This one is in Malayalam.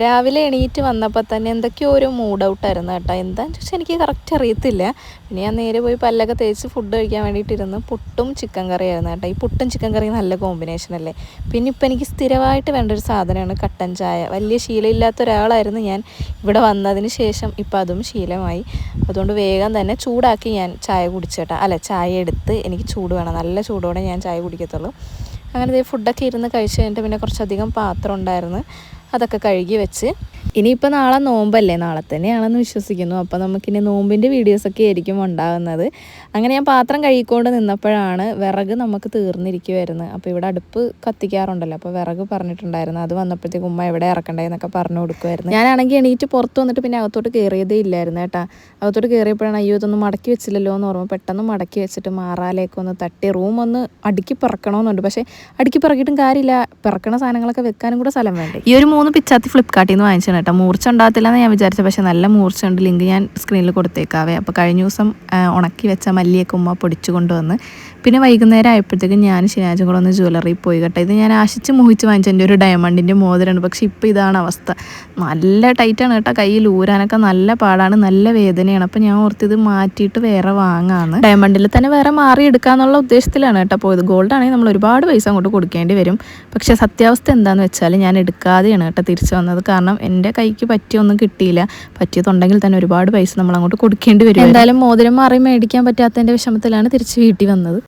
രാവിലെ എണീറ്റ് വന്നപ്പോൾ തന്നെ എന്തൊക്കെയോ ഒരു മൂഡ് ഔട്ടായിരുന്നു കേട്ടോ. എന്താണെന്ന് വെച്ചാൽ എനിക്ക് കറക്റ്റ് അറിയത്തില്ല. പിന്നെ ഞാൻ നേരെ പോയി പല്ലൊക്കെ തേച്ച് ഫുഡ് കഴിക്കാൻ വേണ്ടിയിട്ടിരുന്ന് പുട്ടും ചിക്കൻ കറിയായിരുന്നു കേട്ടോ. ഈ പുട്ടും ചിക്കൻ കറിയും നല്ല കോമ്പിനേഷൻ അല്ലേ. പിന്നെ ഇപ്പോൾ എനിക്ക് സ്ഥിരമായിട്ട് വേണ്ട ഒരു സാധനമാണ് കട്ടൻ ചായ. വലിയ ശീലമില്ലാത്ത ഒരാളായിരുന്നു ഞാൻ. ഇവിടെ വന്നതിന് ശേഷം ഇപ്പോൾ അതും ശീലമായി. അതുകൊണ്ട് വേഗം തന്നെ ചൂടാക്കി ഞാൻ ചായ കുടിച്ചേട്ടാ. അല്ല, ചായ എടുത്ത് എനിക്ക് ചൂട് വേണം, നല്ല ചൂടോടെ ഞാൻ ചായ കുടിക്കത്തുള്ളൂ. അങ്ങനെ ഫുഡൊക്കെ ഇരുന്ന് കഴിച്ച് കഴിഞ്ഞിട്ട് പിന്നെ കുറച്ചധികം പാത്രം ഉണ്ടായിരുന്നു, അതൊക്കെ കഴുകി വെച്ച്. ഇനിയിപ്പോൾ നാളെ നോമ്പല്ലേ, നാളെ തന്നെയാണെന്ന് വിശ്വസിക്കുന്നു. അപ്പോൾ നമുക്കിനി നോമ്പിൻ്റെ വീഡിയോസൊക്കെ ആയിരിക്കും ഉണ്ടാകുന്നത്. അങ്ങനെ ഞാൻ പാത്രം കഴുകിക്കൊണ്ട് നിന്നപ്പോഴാണ് വിറക് നമുക്ക് തീർന്നിരിക്കുമായിരുന്നു. അപ്പോൾ ഇവിടെ അടുപ്പ് കത്തിക്കാറുണ്ടല്ലോ, അപ്പോൾ വിറക് പറഞ്ഞിട്ടുണ്ടായിരുന്നു. അത് വന്നപ്പോഴത്തേക്ക് ഉമ്മ എവിടെ ഇറക്കണ്ടേന്നൊക്കെ പറഞ്ഞു കൊടുക്കുമായിരുന്നു. ഞാനാണെങ്കിൽ എണീറ്റ് പുറത്ത് വന്നിട്ട് പിന്നെ അകത്തോട്ട് കയറിയതേ ഇല്ലായിരുന്നു കേട്ടോ. അകത്തോട്ട് കയറിയപ്പോഴാണ് അയ്യോ ഇതൊന്നും മടക്കി വെച്ചില്ലല്ലോ എന്ന് ഓർമ്മ. പെട്ടെന്ന് മടക്കി വെച്ചിട്ട് മാറാലേക്ക് ഒന്ന് തട്ടി റൂം ഒന്ന് അടുക്കി പറക്കണമെന്നുണ്ട്. പക്ഷേ അടുക്കി പറക്കിയിട്ടും കാര്യമില്ല, പിറക്കണ സാധനങ്ങളൊക്കെ വെക്കാനും കൂടെ സ്ഥലം വേണ്ടേ. ഈ ഒരു 3 പിച്ചാത്തി ഫ്ലിപ്കാർട്ടിൽ നിന്ന് വാങ്ങിച്ചാണ് കേട്ടോ. മൂർച്ച ഉണ്ടാകത്തില്ല എന്ന് ഞാൻ വിചാരിച്ചു, പക്ഷേ നല്ല മൂർച്ച ഉണ്ട്. ലിങ്ക് ഞാൻ സ്ക്രീനിൽ കൊടുത്തേക്കാവേ. അപ്പോൾ കഴിഞ്ഞ ദിവസം ഉണക്കി വെച്ച മല്ലിയൊക്കെ ഉമ്മ പൊടിച്ചു കൊണ്ടുവന്ന്. പിന്നെ വൈകുന്നേരം ആയപ്പോഴത്തേക്കും ഞാൻ ഷിനാജും കൂടെ ഒന്ന് ജ്വല്ലറി പോയി കേട്ടോ. ഇത് ഞാൻ ആശിച്ച് മോഹിച്ച് വാങ്ങിച്ച എൻ്റെ ഒരു ഡയമണ്ടിൻ്റെ മോതിരമാണ്. പക്ഷേ ഇപ്പോൾ ഇതാണ് അവസ്ഥ. നല്ല ടൈറ്റാണ് കേട്ടോ, കയ്യിൽ ഊരാനൊക്കെ നല്ല പാടാണ്, നല്ല വേദനയാണ്. അപ്പോൾ ഞാൻ ഓർത്ത് ഇത് മാറ്റിയിട്ട് വേറെ വാങ്ങാമെന്ന്. ഡയമണ്ടിൽ തന്നെ വേറെ മാറി എടുക്കാമെന്നുള്ള ഉദ്ദേശത്തിലാണ് കേട്ടോ പോയത്. ഗോൾഡാണെങ്കിൽ നമ്മൾ ഒരുപാട് പൈസ അങ്ങോട്ട് കൊടുക്കേണ്ടി വരും. പക്ഷേ സത്യാവസ്ഥ എന്താണെന്ന് വെച്ചാൽ ഞാൻ എടുക്കാതെയാണ് കേട്ടോ തിരിച്ചു വന്നത്. കാരണം എൻ്റെ കൈക്ക് പറ്റിയൊന്നും കിട്ടിയില്ല. പറ്റിയതുണ്ടെങ്കിൽ തന്നെ ഒരുപാട് പൈസ നമ്മൾ അങ്ങോട്ട് കൊടുക്കേണ്ടി വരും. എന്തായാലും മോതിരം മാറി മേടിക്കാൻ പറ്റാത്തതിൻ്റെ വിഷമത്തിലാണ് തിരിച്ച് വീട്ടിൽ വന്നത്.